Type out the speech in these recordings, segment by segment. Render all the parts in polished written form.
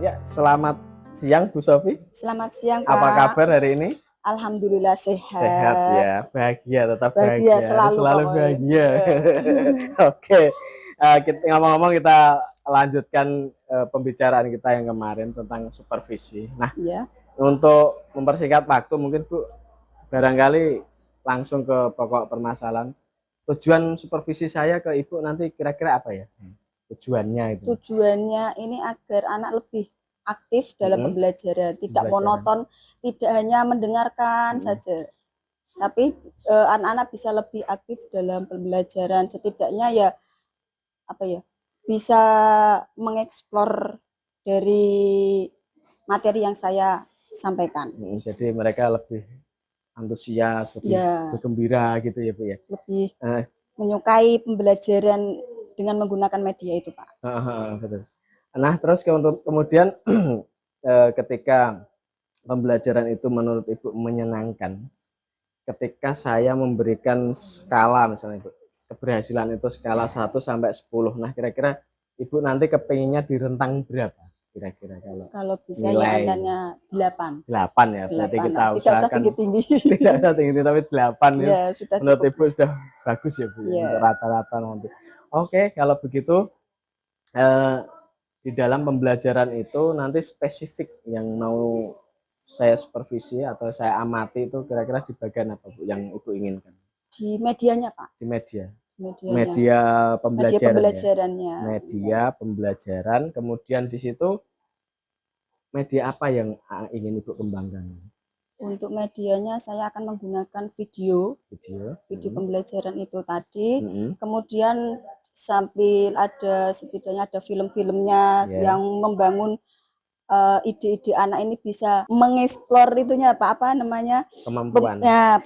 Ya, selamat siang Bu Sofi. Selamat siang, Pak. Apa kabar hari ini? Alhamdulillah Sehat sehat. ya, bahagia, tetap Bahagia bahagia, harus selalu selalu pokoknya. bahagia. Oke, kita ngomong-ngomong kita lanjutkan pembicaraan kita yang kemarin tentang supervisi. Nah, Ya. untuk mempersingkat waktu mungkin Bu, barangkali langsung ke pokok permasalahan. Tujuan supervisi saya ke Ibu nanti kira-kira apa ya? Tujuannya itu. Tujuannya ini agar anak lebih aktif dalam pembelajaran, tidak monoton, tidak hanya mendengarkan saja. Tapi anak-anak bisa lebih aktif dalam pembelajaran, setidaknya ya apa ya? Bisa mengeksplor dari materi yang saya sampaikan. Jadi mereka lebih antusias, lebih bergembira gitu ya Bu ya. Lebih menyukai pembelajaran dengan menggunakan media itu, Pak. Betul. Nah, terus kemudian ketika pembelajaran itu menurut Ibu menyenangkan, ketika saya memberikan skala misalnya Ibu, keberhasilan itu skala 1 sampai 10. Nah, kira-kira Ibu nanti kepinginnya di rentang berapa? Kira-kira kalau bisa ya antara 8. 8 ya, berarti kita usahakan tinggi-tinggi. Tidak usah tinggi tapi 8 ya. Sudah menurut cukup. Ibu sudah bagus ya Bu, untuk rata-rata nanti. Oke, kalau begitu di dalam pembelajaran itu nanti spesifik yang mau saya supervisi atau saya amati itu kira-kira di bagian apa Bu yang Ibu inginkan? Di medianya, Pak. Di media pembelajarannya. Media pembelajaran, kemudian di situ media apa yang ingin Ibu kembangkan? Untuk medianya saya akan menggunakan video pembelajaran itu tadi. Kemudian sambil setidaknya ada film-filmnya yang membangun ide-ide anak ini bisa mengeksplor itunya apa namanya kemampuannya.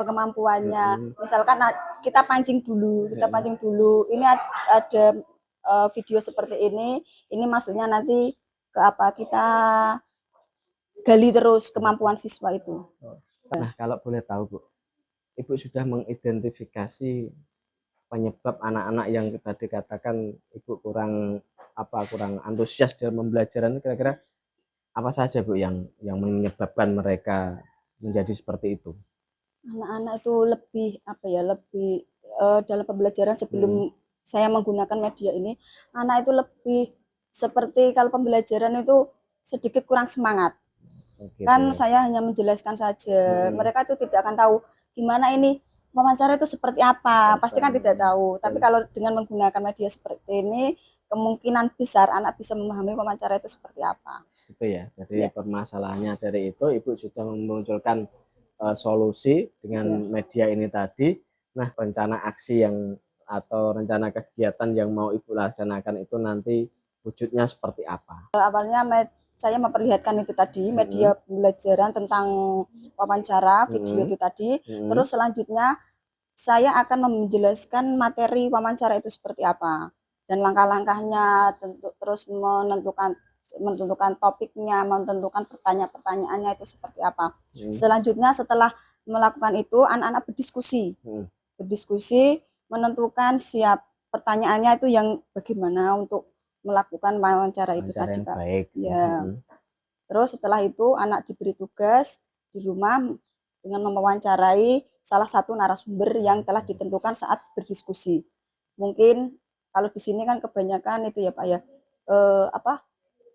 Misalkan kita pancing dulu, ini ada video seperti ini masuknya nanti ke apa, kita gali terus kemampuan siswa itu. Nah, kalau boleh tahu Bu, Ibu sudah mengidentifikasi penyebab anak-anak yang tadi katakan Ibu kurang antusias dalam pembelajaran, kira-kira apa saja Bu yang menyebabkan mereka menjadi seperti itu? Anak-anak itu lebih dalam pembelajaran sebelum saya menggunakan media ini, anak itu lebih seperti kalau pembelajaran itu sedikit kurang semangat. Saya hanya menjelaskan saja, mereka itu tidak akan tahu gimana ini wawancara itu seperti apa, pasti kan tidak tahu. Tapi kalau dengan menggunakan media seperti ini, kemungkinan besar anak bisa memahami wawancara itu seperti apa. Gitu ya. Jadi permasalahannya dari itu Ibu sudah memunculkan solusi dengan media ini tadi. Nah, rencana aksi atau rencana kegiatan yang mau Ibu laksanakan itu nanti wujudnya seperti apa? Awalnya saya memperlihatkan itu tadi, media pembelajaran tentang wawancara, video itu tadi. Terus selanjutnya saya akan menjelaskan materi wawancara itu seperti apa dan langkah-langkahnya, terus menentukan topiknya, menentukan pertanyaannya itu seperti apa. Selanjutnya setelah melakukan itu, anak-anak berdiskusi, menentukan pertanyaannya itu yang bagaimana untuk melakukan wawancara itu tadi, Pak. Terus setelah itu anak diberi tugas di rumah dengan mewawancarai salah satu narasumber yang telah ditentukan saat berdiskusi. Mungkin kalau di sini kan kebanyakan itu ya Pak ya,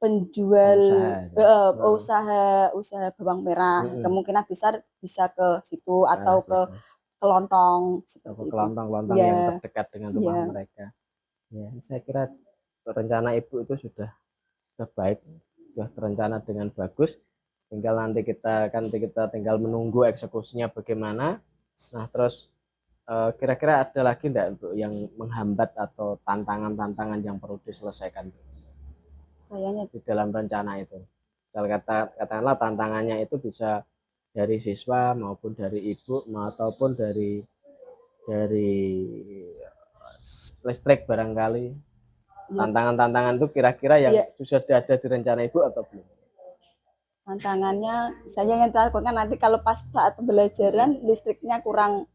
penjual usaha bawang merah, kemungkinan besar bisa ke situ atau ke kelontong seperti itu. Kelontong-kelontong yang terdekat dengan rumah mereka. Ya, saya kira rencana Ibu itu sudah baik, sudah terencana dengan bagus. Tinggal nanti kita tinggal menunggu eksekusinya bagaimana. Nah, terus kira-kira ada lagi enggak Bu yang menghambat atau tantangan-tantangan yang perlu diselesaikan kayaknya di dalam rencana itu? Katakanlah tantangannya itu bisa dari siswa maupun dari Ibu maupun dari listrik barangkali. Tantangan-tantangan itu kira-kira yang sudah ada di rencana Ibu atau belum? Tantangannya saya yang takutkan nanti kalau pas saat pembelajaran listriknya kurang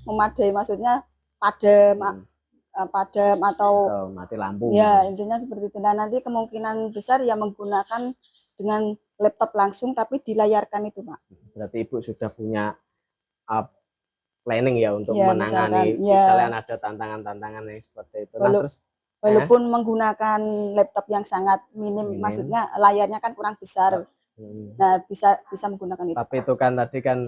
memadai, maksudnya padam atau mati lampu. Ya, intinya seperti itu. Dan nanti kemungkinan besar ya menggunakan dengan laptop langsung tapi dilayarkan itu Pak. Berarti Ibu sudah punya planning ya untuk Ya menangani misalkan misalnya ya ada tantangan-tantangan yang seperti itu. Nah wala- terus walaupun menggunakan laptop yang sangat minim, minim, maksudnya layarnya kan kurang besar. Nah, bisa menggunakan itu tapi Pak. itu kan tadi kan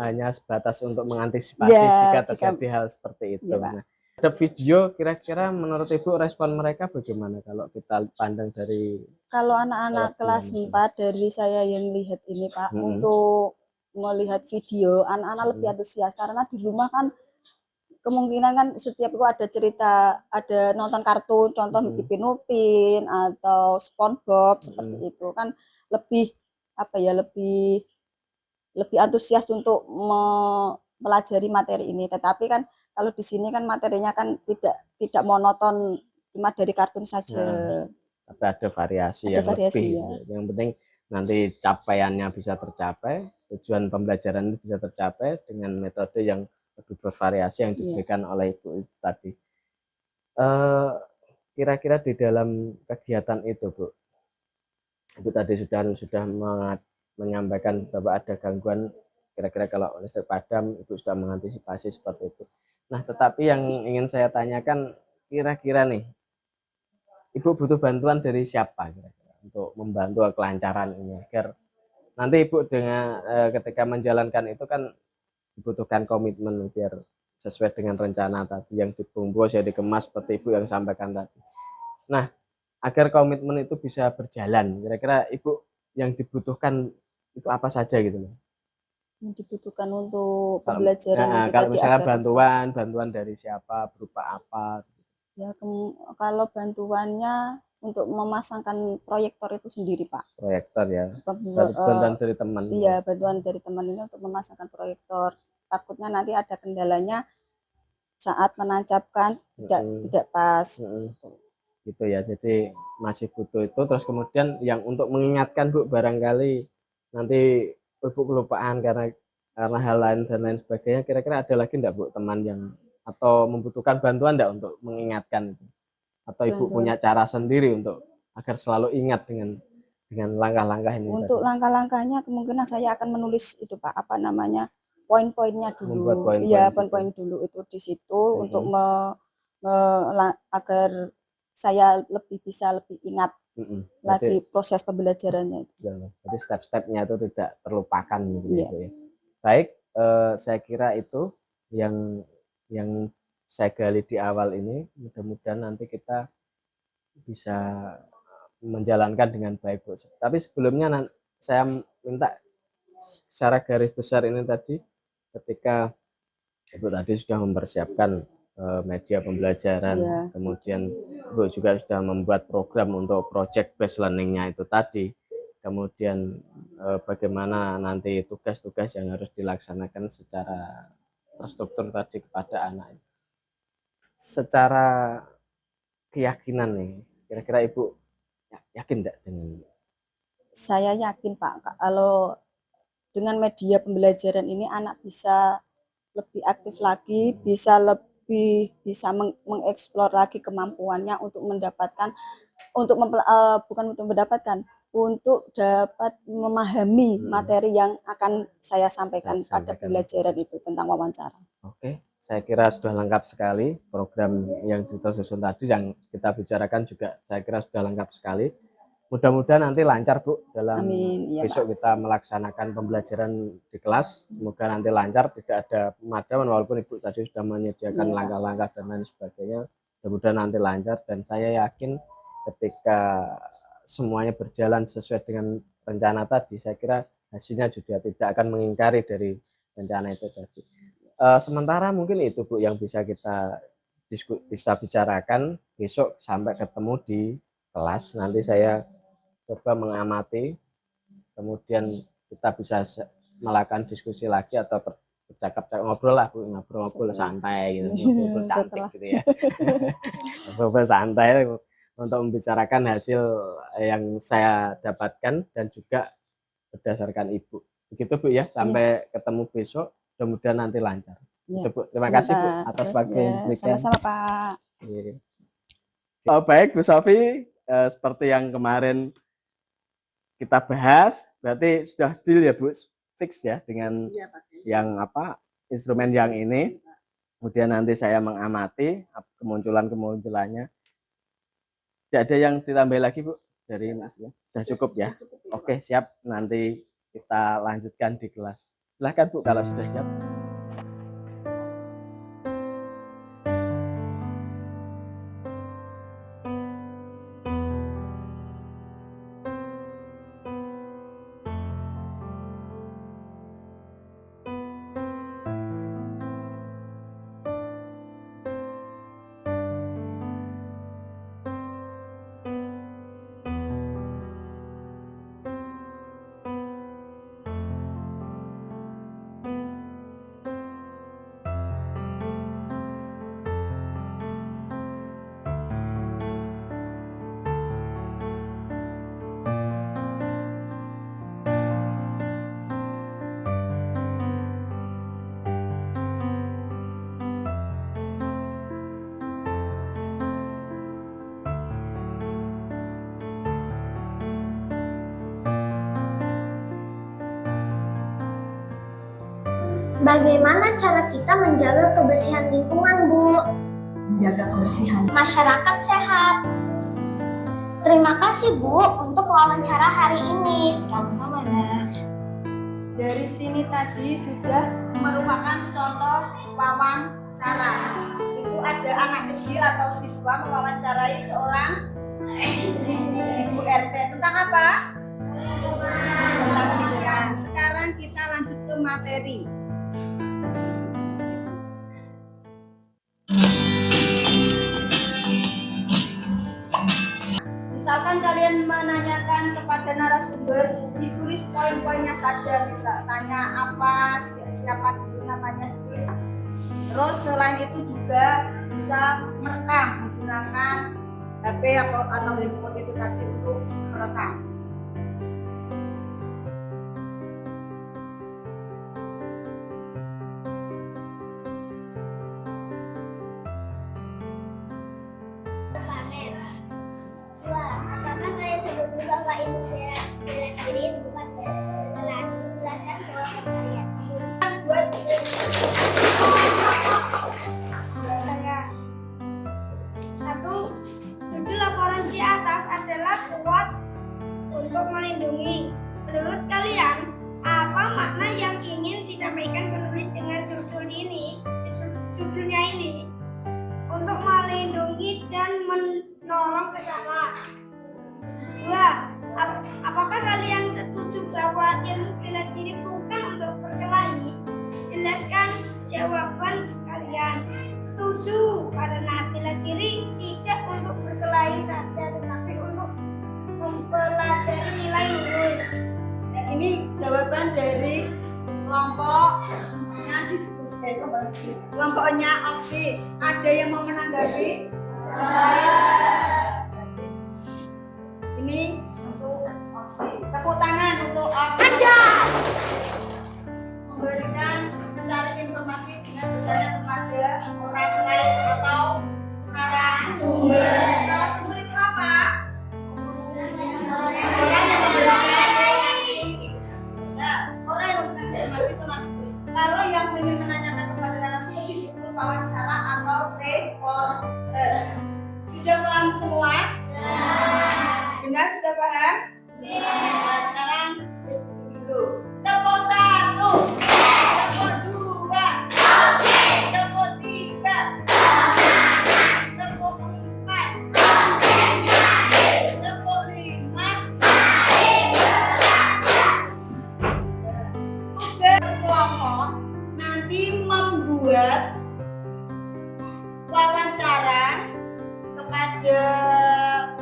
hanya sebatas untuk mengantisipasi Ya, jika jika terjadi hal seperti itu. ya Pak. Nah, ada video kira-kira menurut Ibu respon mereka bagaimana kalau kita pandang dari Kalau anak-anak kelas kelebihan itu? 4 dari saya yang lihat ini Pak, Mm-mm. untuk melihat video, anak-anak lebih antusias karena di rumah kan kemungkinan kan setiap itu ada cerita, ada nonton kartun, contoh Ipin Upin atau SpongeBob seperti itu kan lebih apa ya, lebih antusias untuk mempelajari materi ini. Tetapi kan kalau di sini kan materinya kan tidak monoton cuma dari kartun saja. Tapi ada variasi Ada yang variasi lebih. ya. Yang penting nanti capaiannya bisa tercapai, tujuan pembelajaran itu bisa tercapai dengan metode yang lebih bervariasi yang diberikan oleh Ibu itu tadi. Kira-kira di dalam kegiatan itu, Bu, Ibu tadi sudah menyampaikan bahwa ada gangguan, kira-kira kalau listrik padam Ibu sudah mengantisipasi seperti itu. Nah, tetapi yang ingin saya tanyakan, kira-kira nih, Ibu butuh bantuan dari siapa kira-kira untuk membantu kelancaran ini agar nanti Ibu dengan ketika menjalankan itu kan dibutuhkan komitmen biar sesuai dengan rencana tadi yang dibungkus ya dikemas seperti Ibu yang sampaikan tadi. Nah, agar komitmen itu bisa berjalan, kira-kira Ibu yang dibutuhkan itu apa saja gitu loh? Yang dibutuhkan untuk pembelajaran itu Kalau tadi misalnya agar bantuan dari siapa, berupa apa? ya kalau bantuannya untuk memasangkan proyektor itu sendiri Pak. Proyektor ya, bantuan dari teman. Iya, bantuan dari teman ini untuk memasangkan proyektor. Takutnya nanti ada kendalanya saat menancapkan tidak pas. Gitu ya, jadi masih butuh itu. Terus kemudian yang untuk mengingatkan Bu, barangkali nanti Ibu kelupaan karena hal lain dan lain sebagainya, kira-kira ada lagi enggak Bu teman yang atau membutuhkan bantuan enggak untuk mengingatkan itu? Atau Ibu punya cara sendiri untuk agar selalu ingat dengan langkah-langkah ini Untuk tadi? langkah-langkahnya kemungkinan saya akan menulis itu Pak, apa namanya, poin-poinnya Membuat dulu. poin-poin Iya, gitu. poin-poin dulu itu di situ untuk agar saya bisa lebih ingat lagi proses pembelajarannya itu. Jadi step-stepnya itu tidak terlupakan gitu ya, Iya. Bu ya. Baik, saya kira itu yang saya gali di awal ini. Mudah-mudahan nanti kita bisa menjalankan dengan baik, Bu. Tapi sebelumnya saya minta secara garis besar ini tadi, ketika Ibu tadi sudah mempersiapkan media pembelajaran, Iya. kemudian Ibu juga sudah membuat program untuk project based learning-nya itu tadi, kemudian bagaimana nanti tugas-tugas yang harus dilaksanakan secara terstruktur tadi kepada anak. Secara keyakinan nih, kira-kira Ibu yakin enggak dengan? Saya yakin Pak, kalau dengan media pembelajaran ini anak bisa lebih aktif lagi, bisa mengeksplor lagi kemampuannya untuk mendapatkan, bukan untuk mendapatkan, untuk dapat memahami materi yang akan saya sampaikan pada pembelajaran itu tentang wawancara. Oke, saya kira sudah lengkap sekali program yang tersusun tadi, yang kita bicarakan juga saya kira sudah lengkap sekali. Mudah-mudahan nanti lancar Bu dalam besok kita melaksanakan pembelajaran di kelas. Semoga nanti lancar, tidak ada pemadaman walaupun Ibu tadi sudah menyediakan langkah-langkah dan lain sebagainya. Mudah-mudahan nanti lancar dan saya yakin ketika semuanya berjalan sesuai dengan rencana tadi, saya kira hasilnya juga tidak akan mengingkari dari rencana itu tadi. Sementara mungkin itu Bu yang bisa kita bicarakan besok sampai ketemu di kelas. Nanti saya coba mengamati, kemudian kita bisa melakukan diskusi lagi atau bercakap ngobrol lah Bu, ngobrol santai gitu, ngobrol cantik gitu ya. Ngobrol santai untuk membicarakan hasil yang saya dapatkan dan juga berdasarkan Ibu. Begitu Bu ya, sampai ketemu besok, mudah-mudahan nanti lancar. Itu Bu. Terima kasih Bu atas waktu yang diberikan. Sama-sama Pak. Baik Bu Sofi, seperti yang kemarin kita bahas. Berarti sudah deal ya Bu, fix ya dengan yang apa instrumen yang ini. Kemudian nanti saya mengamati kemunculannya. Tidak ada yang ditambah lagi Bu dari Mas? Sudah cukup ya? Oke, siap. Nanti kita lanjutkan di kelas. Silahkan Bu kalau sudah siap. Bagaimana cara kita menjaga kebersihan lingkungan, Bu? Menjaga kebersihan. Masyarakat sehat. Terima kasih, Bu, untuk wawancara hari ini. Sama-sama, ya. Dari sini tadi sudah merupakan contoh wawancara. Itu ada anak kecil atau siswa mewawancarai seorang Ibu RT tentang apa? Tentang pendidikan. Sekarang kita lanjut ke materi. Misalkan kalian menanyakan kepada narasumber, ditulis poin-poinnya saja. Bisa tanya apa, siapa dulu namanya, ditulis. Terus selain itu juga bisa merekam menggunakan HP atau handphone itu tadi untuk merekam. Apakah kalian setuju bahwa ibu bela diri bukan kesalahan? Jelaskan jawaban kalian. Satu, tujuh laporan di atas adalah kuat untuk melindungi. Menurut kalian, apa makna yang ingin disampaikan penulis dengan judulnya ini? Untuk melindungi dan menolong sesama. Dua, apakah kalian setuju bahwa ilmu bela diri bukan untuk berkelahi? Jelaskan jawaban kalian. Setuju, karena bela diri tidak untuk berkelahi saja, tetapi untuk mempelajari nilai luhur. Ini jawaban dari kelompoknya kelompoknya Oksi. Ada yang mau menanggapi? Ini untuk Oksi. Tepuk tangan untuk Oksi. Memberikan mencari informasi dengan bertanya kepada orang lain atau narasumber. Narasumber itu apa? Orang yang memberikan informasi. Nah, orang yang memberikan informasi itu narasumber. Kalau yang ingin menanyakan kepada narasumber disebut wawancara atau reporter. Sudah paham semua? Benar, sudah paham? Nah, sekarang dulu. Tepuk satu, tepuk dua, tepuk tiga, tepuk empat, tepuk lima. Tugas kelompok nanti membuat wawancara kepada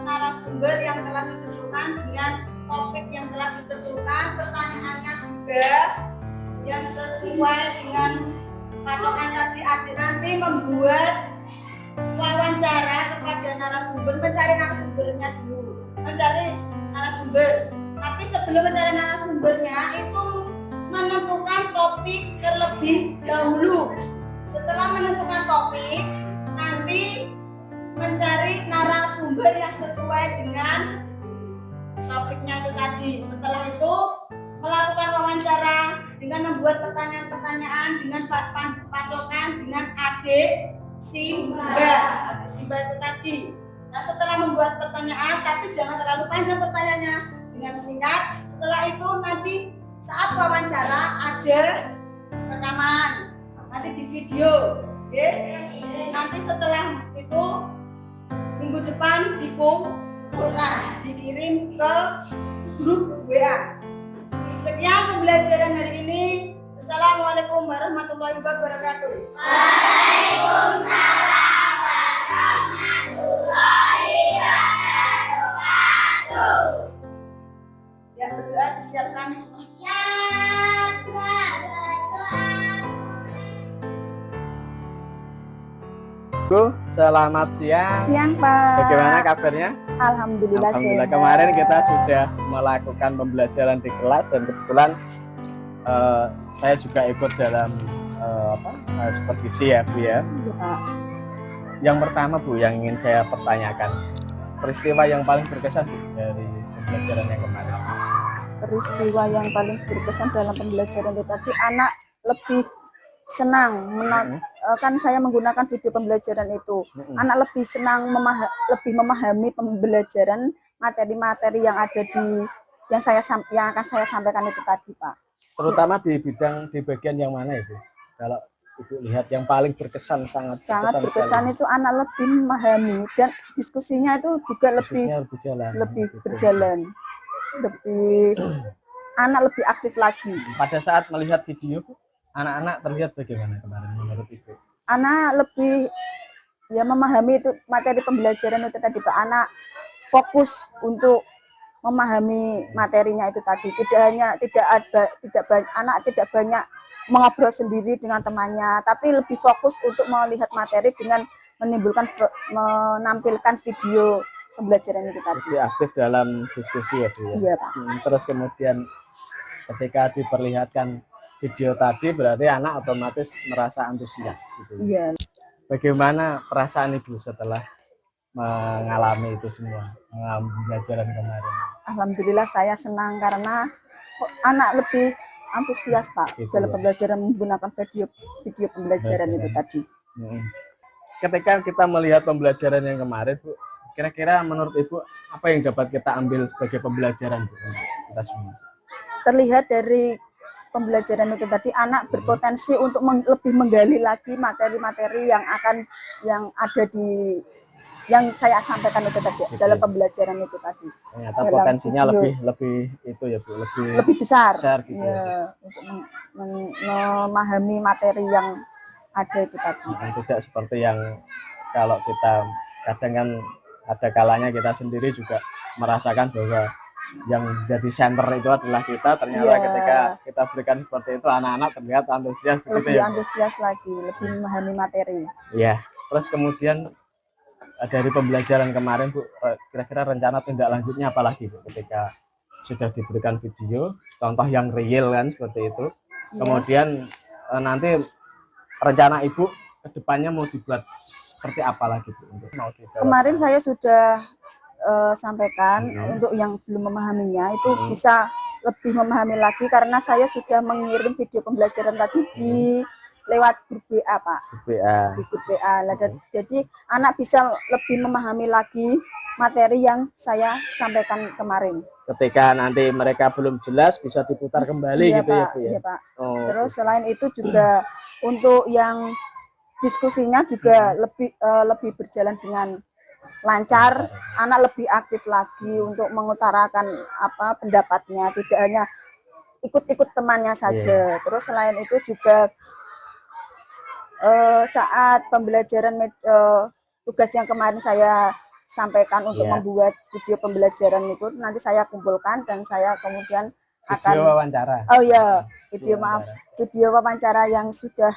narasumber yang telah ditentukan dengan topik yang telah ditentukan, pertanyaannya juga yang sesuai dengan patokan tadi. Ada nanti membuat wawancara kepada narasumber, mencari narasumbernya dulu, mencari narasumber. Tapi sebelum mencari narasumbernya itu menentukan topik terlebih dahulu. Setelah menentukan topik, nanti mencari narasumber yang sesuai dengan topiknya itu tadi. tadi. Setelah itu melakukan wawancara dengan membuat pertanyaan-pertanyaan dengan patokan dengan adik Simba itu tadi. Nah, setelah membuat pertanyaan, tapi jangan terlalu panjang pertanyaannya, dengan singkat. Setelah itu nanti saat wawancara ada rekaman, nanti di video, oke? Nanti setelah itu minggu depan dikumpulkan, dikirim ke grup WA. Sekian pembelajaran hari ini. Assalamualaikum warahmatullahi wabarakatuh. Waalaikumsalam warahmatullahi wabarakatuh. Ya, berdoa disiapkan. Siap, berdoa. Bu, selamat siang. Siang Pak. Bagaimana kabarnya? Alhamdulillah Alhamdulillah, sehat. kemarin kita sudah melakukan pembelajaran di kelas dan kebetulan saya juga ikut dalam supervisi ya Bu ya. Iya, Pak. Yang pertama Bu, yang ingin saya pertanyakan, peristiwa yang paling berkesan Bu, dari pembelajaran yang kemarin. Peristiwa yang paling berkesan dalam pembelajaran itu tadi, anak lebih senang kan saya menggunakan video pembelajaran itu. Anak lebih senang lebih memahami pembelajaran materi-materi yang ada yang akan saya sampaikan itu tadi, Pak. Terutama di bagian yang mana itu? Kalau Ibu lihat yang paling berkesan, sangat berkesan sekali. itu anak lebih memahami dan diskusinya itu juga Diskusinya lebih gitu. berjalan, anak lebih aktif lagi. Pada saat melihat video, anak-anak terlihat bagaimana kemarin menurut Ibu? Anak lebih ya memahami itu materi pembelajaran itu tadi, Pak. Anak fokus untuk memahami materinya itu tadi. Anak tidak banyak mengobrol sendiri dengan temannya, tapi lebih fokus untuk melihat materi dengan menampilkan video pembelajaran itu tadi. Jadi aktif dalam diskusi ya Bu ya? Iya, Pak. Terus kemudian ketika diperlihatkan video tadi berarti anak otomatis merasa antusias gitu. Iya. Bagaimana perasaan Ibu setelah mengalami itu semua, mengalami pembelajaran kemarin? Alhamdulillah saya senang karena anak lebih antusias Pak Gitu, dalam ya. pembelajaran menggunakan video pembelajaran itu tadi. Ketika kita melihat pembelajaran yang kemarin Bu, kira-kira menurut Ibu apa yang dapat kita ambil sebagai pembelajaran Bu untuk kita semua? Terlihat dari pembelajaran itu tadi anak berpotensi untuk lebih menggali lagi materi-materi yang ada di yang saya sampaikan itu tadi Gitu, dalam ya. pembelajaran itu tadi. Ternyata Dalam potensinya video. lebih itu ya Bu, Lebih besar, gitu ya, ya. untuk memahami materi yang ada itu tadi. Tidak seperti yang kalau kita kadang kan ada kalanya kita sendiri juga merasakan bahwa yang jadi center itu adalah kita, ternyata Iya. ketika kita berikan seperti itu anak-anak terlihat antusias begitu Lebih ya Bu? antusias lagi, lebih memahami materi. Iya. Terus kemudian dari pembelajaran kemarin Bu, kira-kira rencana tindak lanjutnya apa lagi Bu ketika sudah diberikan video contoh yang real kan seperti itu, kemudian nanti rencana Ibu kedepannya mau dibuat seperti apa lagi Bu untuk mau dibawa? Kemarin saya sudah sampaikan untuk yang belum memahaminya itu bisa lebih memahami lagi karena saya sudah mengirim video pembelajaran tadi lewat grup WA Pak, BA. di grup WA. Jadi anak bisa lebih memahami lagi materi yang saya sampaikan kemarin. Ketika nanti mereka belum jelas bisa diputar kembali Iya, gitu ya Pak. Bu ya. Iya, Pak. Oh, Terus selain itu juga untuk yang diskusinya juga lebih berjalan dengan lancar, anak lebih aktif lagi untuk mengutarakan pendapatnya, tidak hanya ikut-ikut temannya saja. Terus selain itu juga saat pembelajaran tugas yang kemarin saya sampaikan untuk membuat video pembelajaran itu nanti saya kumpulkan dan saya kemudian video wawancara. Oh ya, video wawancara yang sudah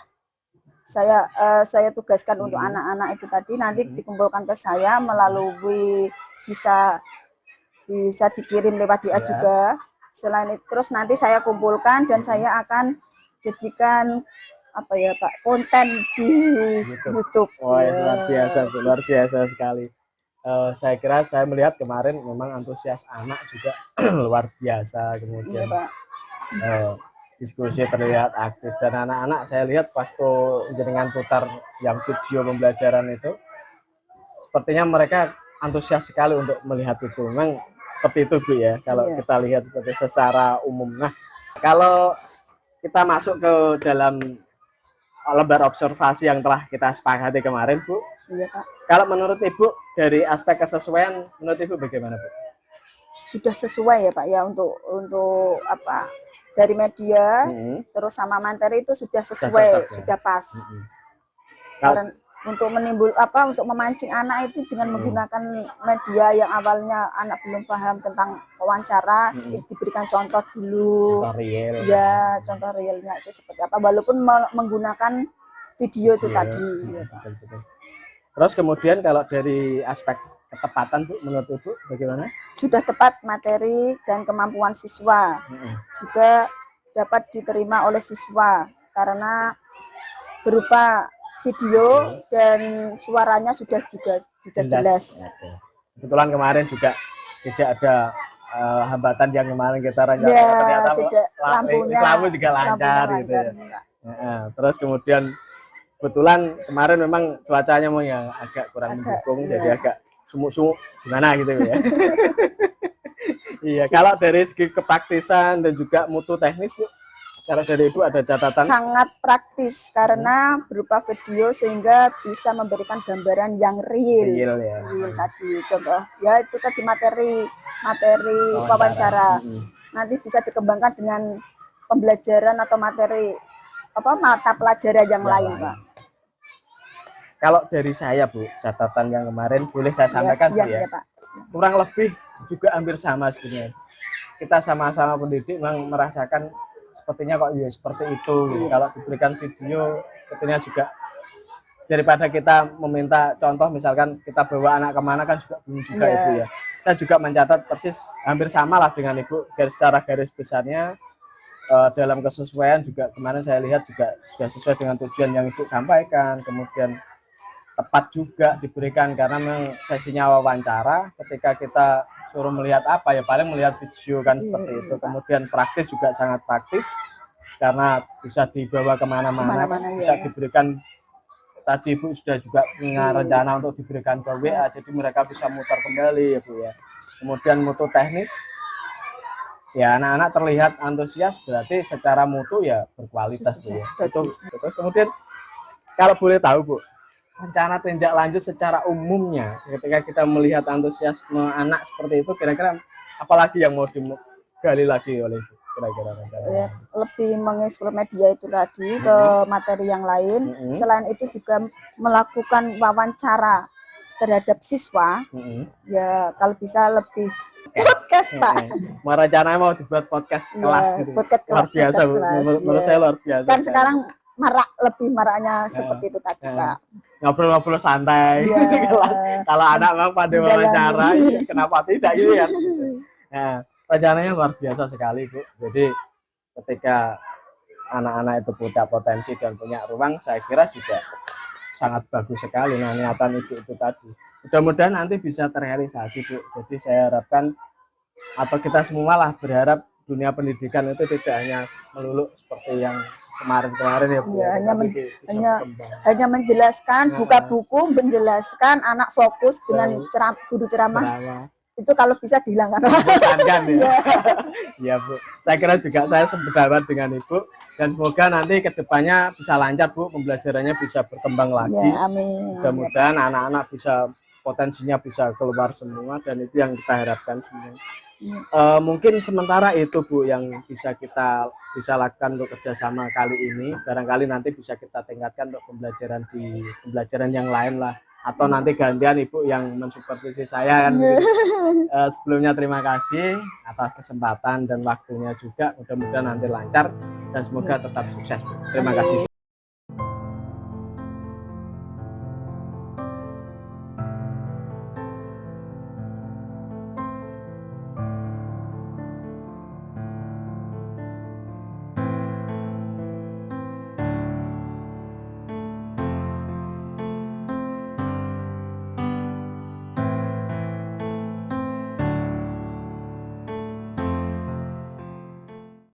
saya tugaskan untuk anak-anak itu tadi nanti dikumpulkan ke saya melalui bisa dikirim lewat WA juga. Selain itu terus nanti saya kumpulkan dan saya akan jadikan konten di YouTube. Wah, luar biasa Bu, luar biasa sekali. saya kira saya melihat kemarin memang antusias anak juga luar biasa, Iya kemudian Pak. diskusi terlihat aktif, dan anak-anak saya lihat waktu jenengan putar yang video pembelajaran itu sepertinya mereka antusias sekali untuk melihat itu. Memang seperti itu Bu ya, kalau Iya. kita lihat seperti secara umum. Nah, kalau kita masuk ke dalam lembar observasi yang telah kita sepakati kemarin Bu, Iya Pak. kalau menurut Ibu dari aspek kesesuaian, menurut Ibu bagaimana Bu? Sudah sesuai ya Pak ya untuk apa dari media terus sama materi itu sudah sesuai, cocok, ya? sudah pas. Kalau- Karena untuk untuk memancing anak itu dengan menggunakan media yang awalnya anak belum paham tentang wawancara, diberikan contoh dulu. Tutorial. Ya, contoh realnya itu seperti apa, walaupun menggunakan video itu tadi. Ya, Pak. Betul. Terus kemudian kalau dari aspek ketepatan Bu, menurut Ibu bagaimana? Sudah tepat materi dan kemampuan siswa. Juga dapat diterima oleh siswa karena berupa video dan suaranya sudah jelas. Oke. Kebetulan kemarin juga tidak ada hambatan yang kemarin kita rencanakan, Ya, ternyata tidak, lampunya lampu juga lancar gitu ya. Terus kemudian kebetulan kemarin memang cuacanya mau yang agak kurang mendukung, jadi agak sumuk-sumuk gimana gitu ya. Iya, kalau dari segi kepraktisan dan juga mutu teknis Bu, kalau dari Ibu ada catatan? Sangat praktis karena berupa video sehingga bisa memberikan gambaran yang real. Real tadi contoh ya itu tadi materi wawancara. Nanti bisa dikembangkan dengan pembelajaran atau materi mata pelajaran yang lain Pak. Kalau dari saya Bu, catatan yang kemarin boleh saya sampaikan Bu ya. Pak. Kurang lebih juga hampir sama sebenarnya. Kita sama-sama pendidik memang merasakan sepertinya kok ya seperti itu. Kalau diberikan video, sebetulnya juga daripada kita meminta contoh, misalkan kita bawa anak kemana kan juga belum juga Ibu ya. Saya juga mencatat persis hampir sama lah dengan Ibu. Secara garis besarnya dalam kesesuaian juga kemarin saya lihat juga sudah sesuai dengan tujuan yang Ibu sampaikan. Kemudian tepat juga diberikan karena memang sesinya wawancara, ketika kita suruh melihat apa ya paling melihat video kan seperti itu. Kemudian praktis juga sangat praktis karena bisa dibawa kemana-mana, bisa diberikan. Tadi Ibu sudah juga punya rencana untuk diberikan ke WA, jadi mereka bisa mutar kembali ya Bu ya. Kemudian mutu teknis ya, anak-anak terlihat antusias, berarti secara mutu ya berkualitas Bu ya. Itu terus kemudian kalau boleh tahu Bu, rencana tindak lanjut secara umumnya ketika kita melihat antusiasme anak seperti itu, kira-kira apalagi yang mau digali lagi oleh Ibu kira-kira ya, lebih mengeksplor media itu tadi ke materi yang lain. Selain itu juga melakukan wawancara terhadap siswa. Ya kalau bisa lebih podcast Pak. Rencananya mau dibuat podcast kelas gitu. Podcast luar biasa Bu. Menurut saya luar biasa. Kan sekarang lebih maraknya seperti itu tadi Pak. Ngobrol-ngobrol santai di kelas. Kalau anak memang pada wawancara, kenapa tidak gitu ya? Nah, rencananya luar biasa sekali Bu. Jadi ketika anak-anak itu punya potensi dan punya ruang, saya kira juga sangat bagus sekali. Nah, niatan itu tadi. Mudah-mudahan nanti bisa terrealisasi Bu. Jadi saya harapkan atau kita semua lah berharap dunia pendidikan itu tidak hanya melulu seperti yang kemarin-kemarin ya Bu. Ya, hanya menjelaskan, buka buku, menjelaskan, anak fokus dengan guru ceramah. Itu kalau bisa dihilangkan. Bosankan ya. Iya Bu. Saya kira juga saya sependapat dengan Ibu dan semoga nanti kedepannya bisa lancar Bu, pembelajarannya bisa berkembang lagi. Ya, amin. Mudah-mudahan anak-anak bisa potensinya bisa keluar semua dan itu yang kita harapkan semua. Mungkin sementara itu Bu yang bisa kita lakukan untuk kerjasama kali ini. Barangkali nanti bisa kita tingkatkan untuk pembelajaran yang lain lah. Atau nanti gantian Ibu yang mensupervisi saya kan. Sebelumnya terima kasih atas kesempatan dan waktunya juga. Mudah-mudahan nanti lancar dan semoga tetap sukses Bu. Terima kasih.